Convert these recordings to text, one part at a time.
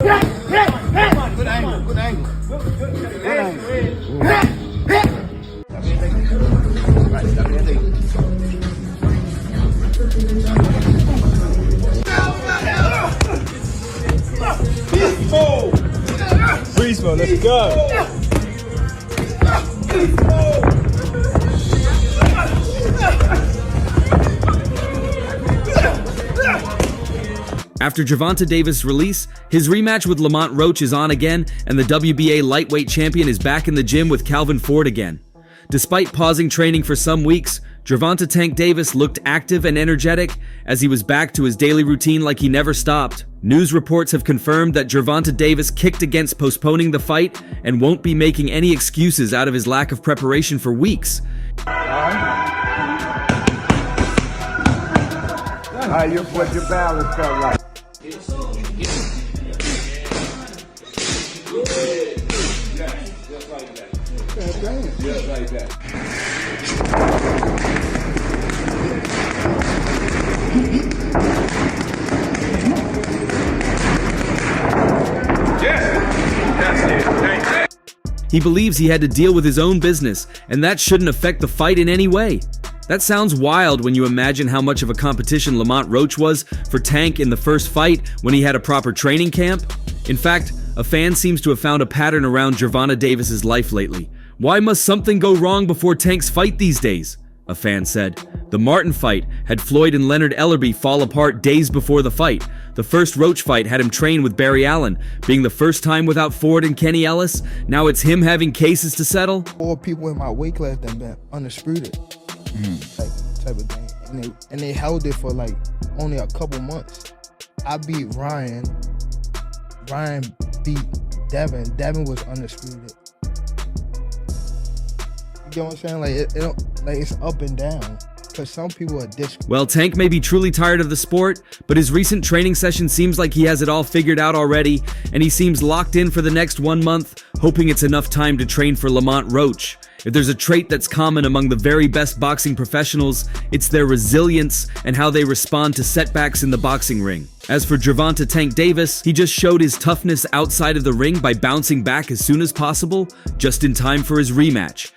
Good angle, good angle. Good angle. Freeze mode, let's go. After Gervonta Davis' release, his rematch with Lamont Roach is on again, and the WBA lightweight champion is back in the gym with Calvin Ford again. Despite pausing training for some weeks, Gervonta Tank Davis looked active and energetic as he was back to his daily routine like he never stopped. News reports have confirmed that Gervonta Davis kicked against postponing the fight and won't be making any excuses out of his lack of preparation for weeks. What your balance felt like. Just like that. He believes he had to deal with his own business, and that shouldn't affect the fight in any way. That sounds wild when you imagine how much of a competition Lamont Roach was for Tank in the first fight when he had a proper training camp. In fact, a fan seems to have found a pattern around Gervonta Davis's life lately. Why must something go wrong before Tank's fight these days? A fan said. The Martin fight had Floyd and Leonard Ellerby fall apart days before the fight. The first Roach fight had him train with Barry Allen. Being the first time without Ford and Kenny Ellis, now it's him having cases to settle. 4 people in my weight class that been undisputed, type of thing, and they held it for like only a couple months. I beat Ryan. Ryan beat Devin. Devin was undisputed. You know what I'm saying? Like it don't, like it's up and down. Cause some people are Well, Tank may be truly tired of the sport, but his recent training session seems like he has it all figured out already, and he seems locked in for the next 1 month, hoping it's enough time to train for Lamont Roach. If there's a trait that's common among the very best boxing professionals, it's their resilience and how they respond to setbacks in the boxing ring. As for Gervonta Tank Davis, he just showed his toughness outside of the ring by bouncing back as soon as possible, just in time for his rematch.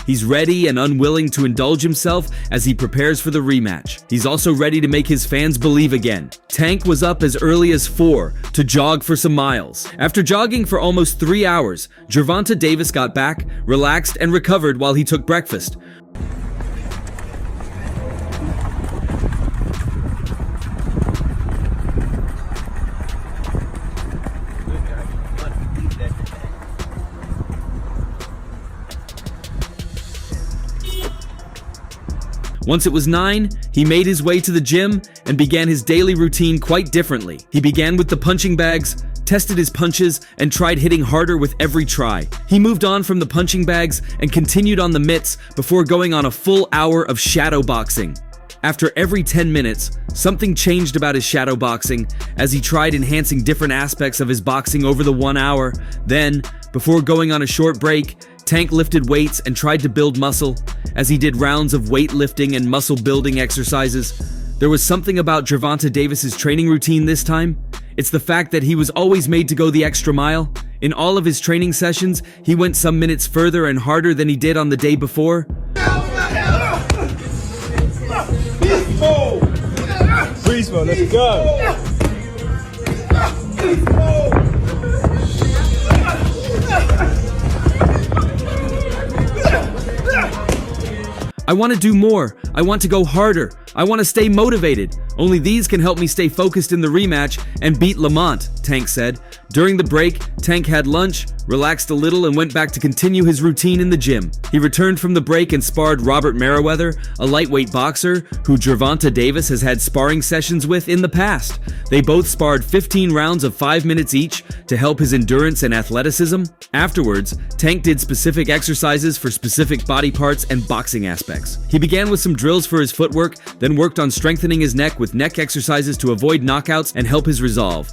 He's ready and unwilling to indulge himself as he prepares for the rematch. He's also ready to make his fans believe again. Tank was up as early as 4 to jog for some miles. After jogging for almost 3 hours, Gervonta Davis got back, relaxed, and recovered while he took breakfast. Once it was 9, he made his way to the gym and began his daily routine quite differently. He began with the punching bags, tested his punches, and tried hitting harder with every try. He moved on from the punching bags and continued on the mitts before going on a full hour of shadow boxing. After every 10 minutes, something changed about his shadow boxing as he tried enhancing different aspects of his boxing over the 1 hour. Then, before going on a short break, Tank lifted weights and tried to build muscle as he did rounds of weightlifting and muscle building exercises. There was something about Gervonta Davis's training routine this time. It's the fact that he was always made to go the extra mile. In all of his training sessions, he went some minutes further and harder than he did on the day before. Freeze mode, let's go. I want to do more. I want to go harder. I want to stay motivated. Only these can help me stay focused in the rematch and beat Lamont, Tank said. During the break, Tank had lunch, relaxed a little, and went back to continue his routine in the gym. He returned from the break and sparred Robert Meriwether, a lightweight boxer who Gervonta Davis has had sparring sessions with in the past. They both sparred 15 rounds of 5 minutes each to help his endurance and athleticism. Afterwards, Tank did specific exercises for specific body parts and boxing aspects. He began with some drills for his footwork, then worked on strengthening his neck with neck exercises to avoid knockouts and help his resolve.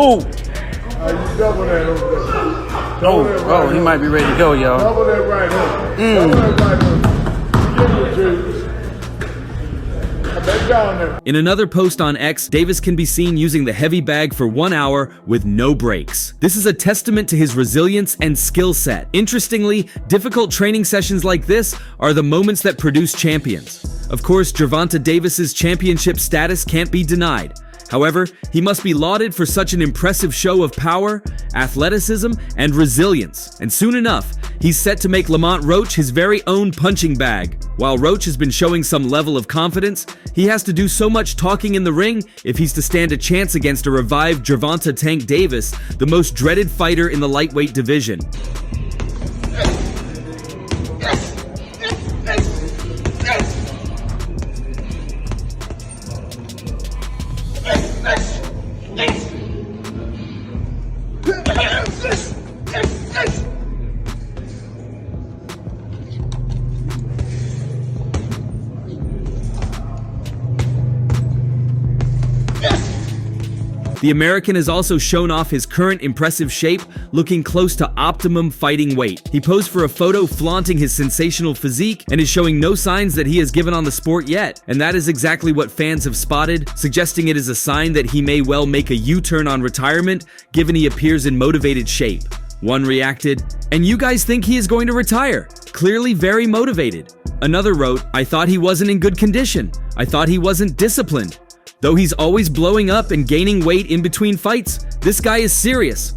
Oh, You double that over there. Double that right oh, he hook. might be ready to go, y'all. Double that right hook. Double that right hook. Give it to you. Back down there. In another post on X, Davis can be seen using the heavy bag for 1 hour with no breaks. This is a testament to his resilience and skill set. Interestingly, difficult training sessions like this are the moments that produce champions. Of course, Gervonta Davis's championship status can't be denied. However, he must be lauded for such an impressive show of power, athleticism, and resilience. And soon enough, he's set to make Lamont Roach his very own punching bag. While Roach has been showing some level of confidence, he has to do so much talking in the ring if he's to stand a chance against a revived Gervonta Tank Davis, the most dreaded fighter in the lightweight division. The American has also shown off his current impressive shape, looking close to optimum fighting weight. He posed for a photo flaunting his sensational physique and is showing no signs that he has given on the sport yet. And that is exactly what fans have spotted, suggesting it is a sign that he may well make a U-turn on retirement, given he appears in motivated shape. One reacted, "And you guys think he is going to retire? Clearly very motivated." Another wrote, "I thought he wasn't in good condition. I thought he wasn't disciplined. Though he's always blowing up and gaining weight in between fights, this guy is serious."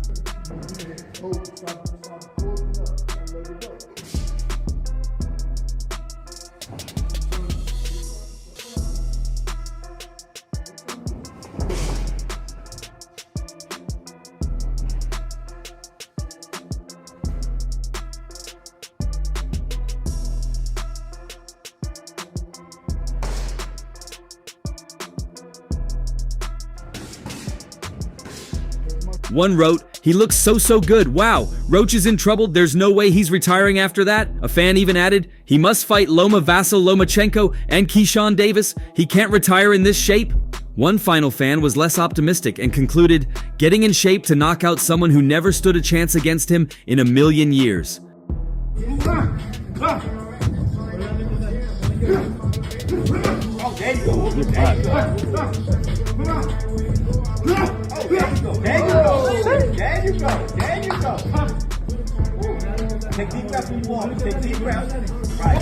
One wrote, "He looks so good. Wow, Roach is in trouble. There's no way he's retiring after that." A fan even added, "He must fight Loma Vasil Lomachenko and Keyshawn Davis. He can't retire in this shape." One final fan was less optimistic and concluded, "Getting in shape to knock out someone who never stood a chance against him in a million years." There you go. Take deep breaths when you walk. Take deep breaths. Right.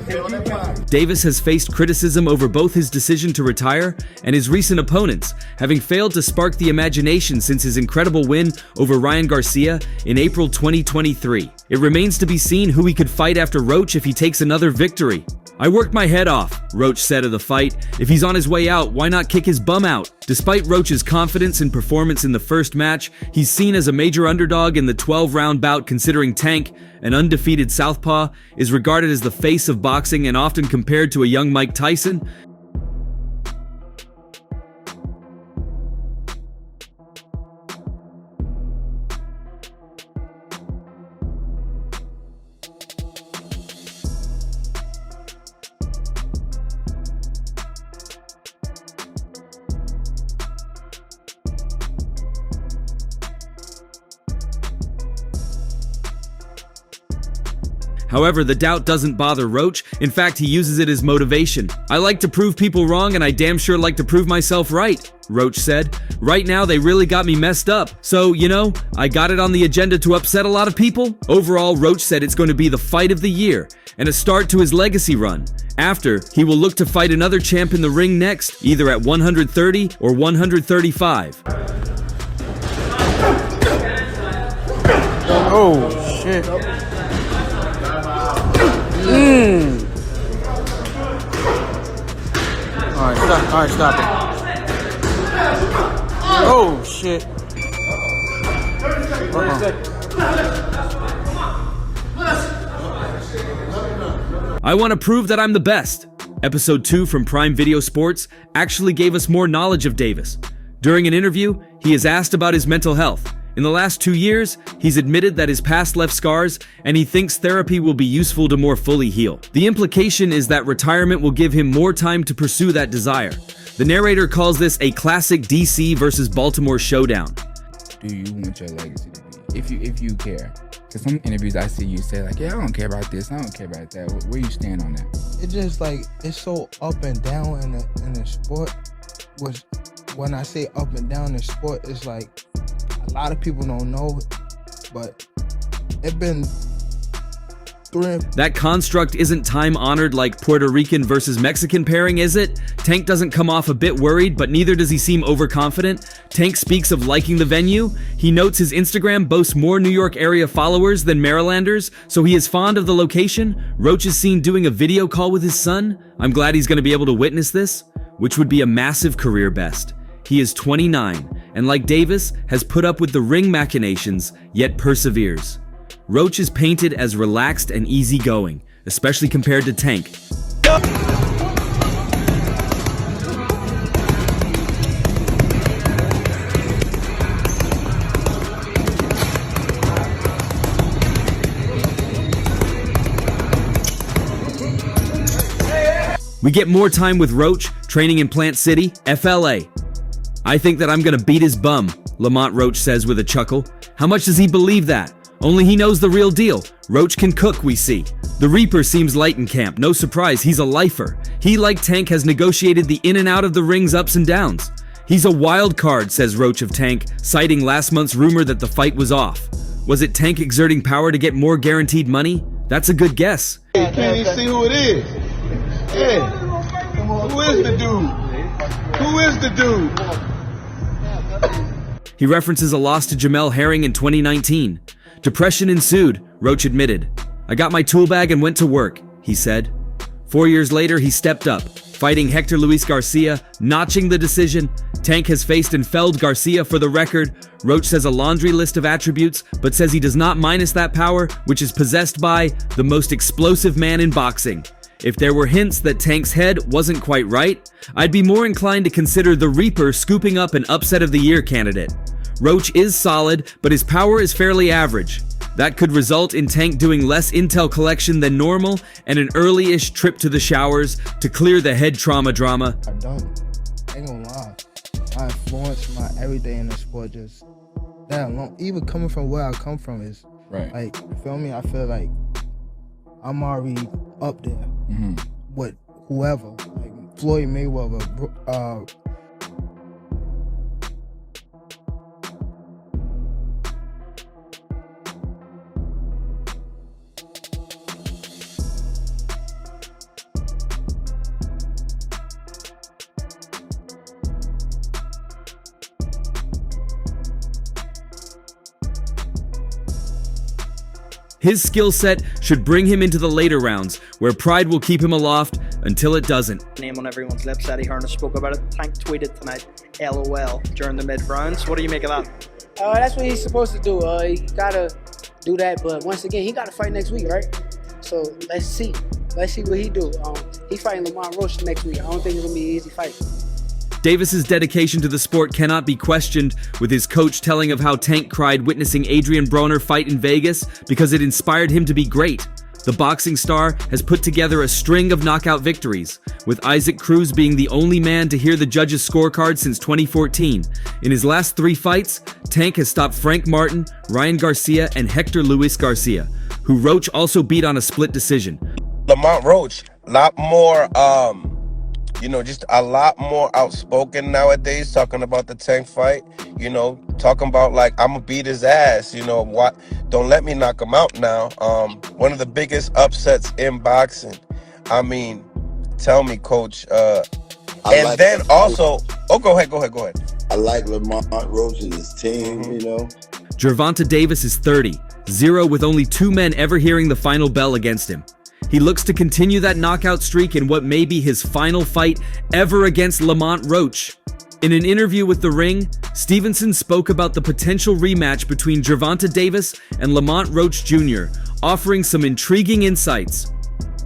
Take deep breaths. Davis has faced criticism over both his decision to retire and his recent opponents, having failed to spark the imagination since his incredible win over Ryan Garcia in April 2023. It remains to be seen who he could fight after Roach if he takes another victory. "I worked my head off," Roach said of the fight. "If he's on his way out, why not kick his bum out?" Despite Roach's confidence and performance in the first match, he's seen as a major underdog in the 12-round bout, considering Tank, an undefeated southpaw, is regarded as the face of boxing and often compared to a young Mike Tyson. However, the doubt doesn't bother Roach. In fact, he uses it as motivation. "I like to prove people wrong, and I damn sure like to prove myself right," Roach said. "Right now, they really got me messed up. So, I got it on the agenda to upset a lot of people." Overall, Roach said it's going to be the fight of the year and a start to his legacy run. After, he will look to fight another champ in the ring next, either at 130 or 135. Oh, shit. All right, stop it. Oh, shit. "I want to prove that I'm the best." Episode 2 from Prime Video Sports actually gave us more knowledge of Davis. During an interview, he is asked about his mental health. In the last 2 years, he's admitted that his past left scars, and he thinks therapy will be useful to more fully heal. The implication is that retirement will give him more time to pursue that desire. The narrator calls this a classic DC versus Baltimore showdown. Do you want your legacy to be? If you care. Because some interviews I see you say like, yeah, I don't care about this, I don't care about that. Where you stand on that? It's just like, it's so up and down in the sport. When I say up and down in sport, it's like a lot of people don't know, but it's been That construct isn't time-honored like Puerto Rican versus Mexican pairing, is it? Tank doesn't come off a bit worried, but neither does he seem overconfident. Tank speaks of liking the venue. He notes his Instagram boasts more New York area followers than Marylanders, so he is fond of the location. Roach is seen doing a video call with his son. I'm glad he's going to be able to witness this, which would be a massive career best. He is 29, and like Davis, has put up with the ring machinations, yet perseveres. Roach is painted as relaxed and easygoing, especially compared to Tank. We get more time with Roach, training in Plant City, FLA. I think that I'm gonna beat his bum, Lamont Roach says with a chuckle. How much does he believe that? Only he knows the real deal. Roach can cook, we see. The Reaper seems light in camp. No surprise, he's a lifer. He, like Tank, has negotiated the in and out of the ring's ups and downs. He's a wild card, says Roach of Tank, citing last month's rumor that the fight was off. Was it Tank exerting power to get more guaranteed money? That's a good guess. You can't even see who it is. Hey, who is the dude? Who is the dude? He references a loss to Jamel Herring in 2019. Depression ensued, Roach admitted. I got my tool bag and went to work, he said. 4 years later, he stepped up, fighting Hector Luis Garcia, notching the decision. Tank has faced and felled Garcia for the record. Roach says a laundry list of attributes, but says he does not minus that power, which is possessed by the most explosive man in boxing. If there were hints that Tank's head wasn't quite right, I'd be more inclined to consider the Reaper scooping up an upset of the year candidate. Roach is solid, but his power is fairly average. That could result in Tank doing less intel collection than normal and an early-ish trip to the showers to clear the head trauma drama. I don't. I ain't gonna lie. My influence, my everything in the sport just that alone. Even coming from where I come from is Right. like, you feel me? I feel like I'm already up there with whoever. Like Floyd Mayweather, His skill set should bring him into the later rounds, where pride will keep him aloft until it doesn't. Name on everyone's lips. Eddie Hearn spoke about it. Tank tweeted tonight, LOL, during the mid-rounds. What do you make of that? That's what he's supposed to do. He gotta do that, but once again, he gotta fight next week, right? So let's see. Let's see what he do. He's fighting Lamont Roach next week. I don't think it's gonna be an easy fight. Davis's dedication to the sport cannot be questioned, with his coach telling of how Tank cried witnessing Adrian Broner fight in Vegas because it inspired him to be great. The boxing star has put together a string of knockout victories, with Isaac Cruz being the only man to hear the judges' scorecard since 2014. In his last 3 fights, Tank has stopped Frank Martin, Ryan Garcia, and Hector Luis Garcia, who Roach also beat on a split decision. Lamont Roach, a lot more, just a lot more outspoken nowadays, talking about the Tank fight, talking about like, I'm gonna beat his ass, what, don't let me knock him out now. One of the biggest upsets in boxing. I mean, tell me, coach. Go ahead. I like Lamont Roach and his team, Gervonta Davis is 30, 0 with only 2 men ever hearing the final bell against him. He looks to continue that knockout streak in what may be his final fight ever against Lamont Roach. In an interview with The Ring, Stevenson spoke about the potential rematch between Gervonta Davis and Lamont Roach Jr., offering some intriguing insights.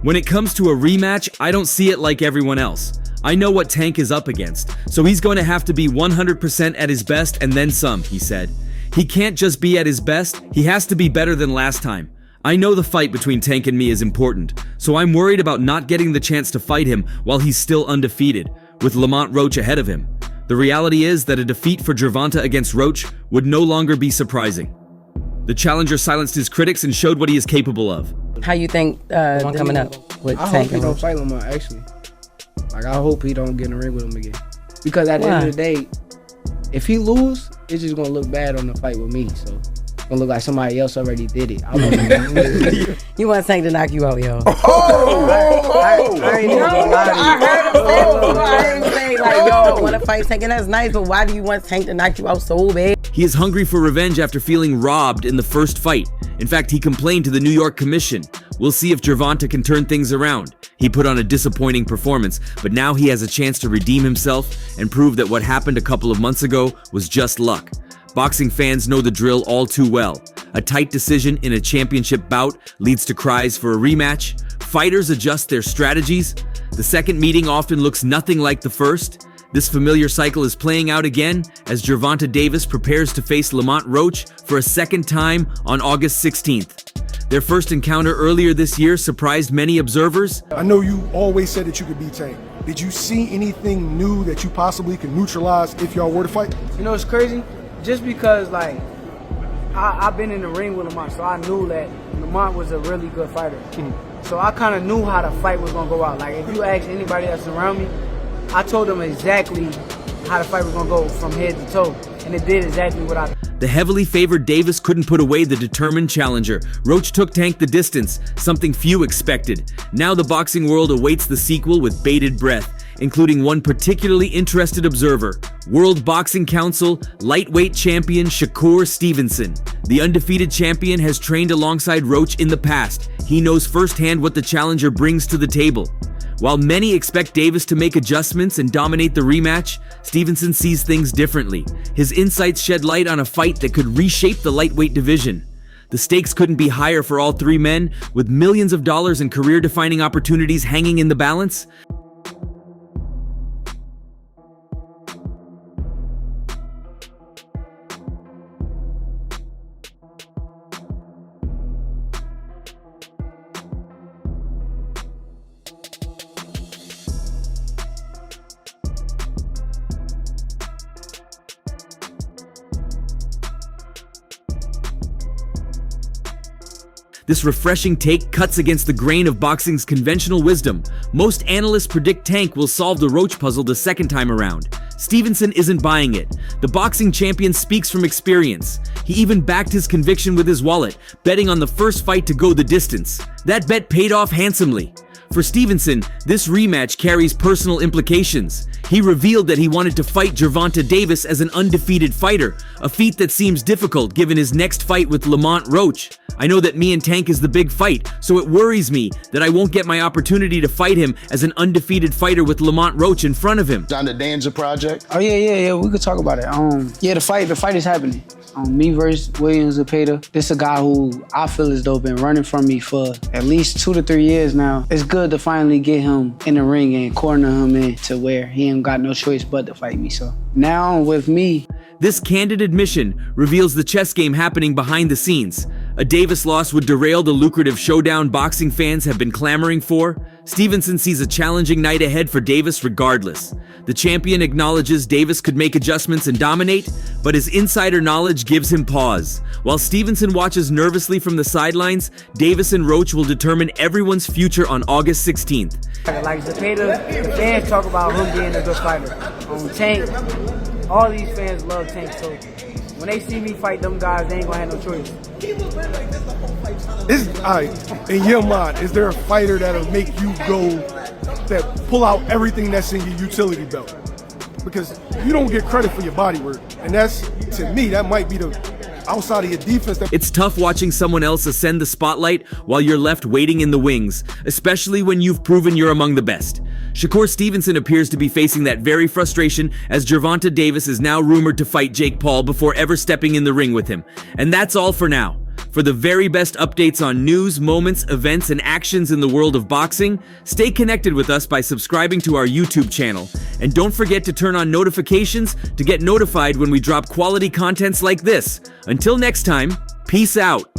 When it comes to a rematch, I don't see it like everyone else. I know what Tank is up against, so he's going to have to be 100% at his best and then some, he said. He can't just be at his best, he has to be better than last time. I know the fight between Tank and me is important, so I'm worried about not getting the chance to fight him while he's still undefeated. with Lamont Roach ahead of him. The reality is that a defeat for Gervonta against Roach would no longer be surprising. The challenger silenced his critics and showed what he is capable of. How you think them coming up with I Tank hope he and don't Roach? fight Lamont, actually. Like, I hope he don't get in the ring with him again. Because at the end of the day, if he lose, it's just gonna look bad on the fight with me. So it's gonna look like somebody else already did it. I You want Tank to knock you out, yo? I ain't even gonna lie to you. I heard him say, like, yo, I want to fight Tank, and that's nice, but why do you want Tank to knock you out so bad? He is hungry for revenge after feeling robbed in the first fight. In fact, he complained to the New York Commission. We'll see if Gervonta can turn things around. He put on a disappointing performance, but now he has a chance to redeem himself and prove that what happened a couple of months ago was just luck. Boxing fans know the drill all too well. A tight decision in a championship bout leads to cries for a rematch. Fighters adjust their strategies. The second meeting often looks nothing like the first. This familiar cycle is playing out again as Gervonta Davis prepares to face Lamont Roach for a second time on August 16th. Their first encounter earlier this year surprised many observers. I know you always said that you could beat Tank. Did you see anything new that you possibly can neutralize if y'all were to fight? You know, it's crazy. Just because, like, I've been in the ring with Lamont, so I knew that Lamont was a really good fighter. So I kind of knew how the fight was going to go out. Like, if you ask anybody that's around me, I told them exactly how the fight was going to go from head to toe. And it did exactly what I... The heavily favored Davis couldn't put away the determined challenger. Roach took Tank the distance, something few expected. Now the boxing world awaits the sequel with bated breath, including one particularly interested observer, World Boxing Council lightweight champion Shakur Stevenson. The undefeated champion has trained alongside Roach in the past. He knows firsthand what the challenger brings to the table. While many expect Davis to make adjustments and dominate the rematch, Stevenson sees things differently. His insights shed light on a fight that could reshape the lightweight division. The stakes couldn't be higher for all three men, with millions of dollars in career-defining opportunities hanging in the balance. This refreshing take cuts against the grain of boxing's conventional wisdom. Most analysts predict Tank will solve the Roach puzzle the second time around. Stevenson isn't buying it. The boxing champion speaks from experience. He even backed his conviction with his wallet, betting on the first fight to go the distance. That bet paid off handsomely. For Stevenson, this rematch carries personal implications. He revealed that he wanted to fight Gervonta Davis as an undefeated fighter, a feat that seems difficult given his next fight with Lamont Roach. I know that me and Tank is the big fight, so it worries me that I won't get my opportunity to fight him as an undefeated fighter with Lamont Roach in front of him. On the Danger Project? Oh, yeah, we could talk about it. Yeah, the fight is happening. Me versus Williams Zepeda. This is a guy who I feel as though been running from me for at least 2 to 3 years now. It's good to finally get him in the ring and corner him in to where he ain't got no choice but to fight me. So now with me, this candid admission reveals the chess game happening behind the scenes. A Davis loss would derail the lucrative showdown boxing fans have been clamoring for. Stevenson sees a challenging night ahead for Davis regardless. The champion acknowledges Davis could make adjustments and dominate, but his insider knowledge gives him pause. While Stevenson watches nervously from the sidelines, Davis and Roach will determine everyone's future on August 16th. like Zepeda, fans talk about him being a good fighter. Tank, all these fans love Tank, so when they see me fight them guys, they ain't gonna have no choice. In your mind, is there a fighter that'll make you go, that pull out everything that's in your utility belt? Because you don't get credit for your body work, and that's, to me, that might be the outside of your defense. It's tough watching someone else ascend the spotlight while you're left waiting in the wings, especially when you've proven you're among the best. Shakur Stevenson appears to be facing that very frustration as Gervonta Davis is now rumored to fight Jake Paul before ever stepping in the ring with him. And that's all for now. For the very best updates on news, moments, events, and actions in the world of boxing, stay connected with us by subscribing to our YouTube channel. And don't forget to turn on notifications to get notified when we drop quality contents like this. Until next time, peace out.